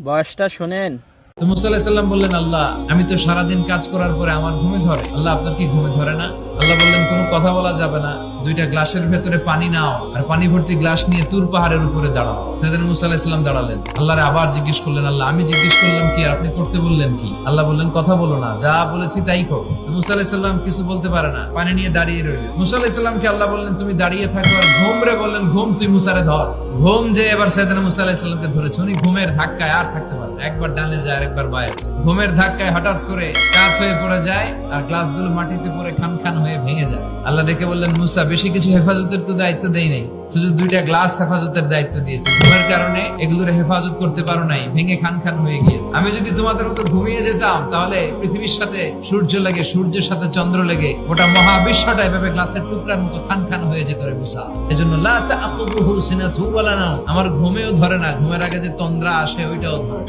বয়সটা শোনেন। তো মুসা আলাইহিস সালাম বললেন, আল্লাহ আমি তো সারাদিন কাজ করার পরে আমার ঘুমে ধরে। আল্লাহ আপনার কি ঘুমে ধরে না? আল্লাহ বললেন, কোনো কথা বলা যাবে না, দুইটা গ্লাসের ভেতরে পানি নাও আর পানি ভর্তি গ্লাস নিয়ে তুর পাহাড়ের উপরে দাঁড়াও। সেদিন মুসা আলাইহিস সালাম দাঁড়ালেন, আল্লাহরে আবার জিজ্ঞেস করলেন, আল্লাহ আমি জিজ্ঞেস করলাম কি আর আপনি করতে বললেন কি? আল্লাহ বললেন, কথা বলো না, যা বলেছি তাই করো। মুসা আলাইহিস সালাম কিছু বলতে পারে না, পানি নিয়ে দাঁড়িয়ে রইলেন। মুসা আলাইহিস সালামকে আল্লাহ বললেন, তুমি দাঁড়িয়ে থাকো, আর ঘুম রে বললেন, ঘুম তুই মুসারে ধর। ঘুম যে এবার সেদিন মুসা আলাইহিস সালামকে ধরেছে, উনি ঘুমের ধাক্কায় আর থাকতে পারে না, একবার ডানে যায় আর একবার বায়ে যায়। ঘুমের ধাক্কায় হঠাৎ করে কাত হয়ে পড়ে যায় আর গ্লাসগুলো মাটিতে পড়ে খান খান হয়ে ভেঙে যায়। আল্লাহ ডেকে বললেন, মুসা বেশি কিছু হেফাজতের তো দায়িত্ব দেই নাই, শুধু দুইটা গ্লাস হেফাজতের দায়িত্ব দিয়েছে। ঘুমের কারণে এগুলোর হেফাজত করতে পারো নাই, ভেঙে খান খান হয়ে গিয়েছে। আমি যদি তোমাদের মতো ঘুমিয়ে যেতাম তাহলে পৃথিবীর সাথে সূর্য লেগে, সূর্যের সাথে চন্দ্র লেগে গোটা মহাবিশ্বটা এভাবে গ্লাসের টুকরার মতো খান খান হয়ে যেত রে মুসা। এজন্য লা তাখুযুহু সিনাতুন ওয়ালা নাওম, আমার ঘুমেও ধরে না, ঘুমের আগে যে তন্দ্রা আসে ওইটাও ধরে।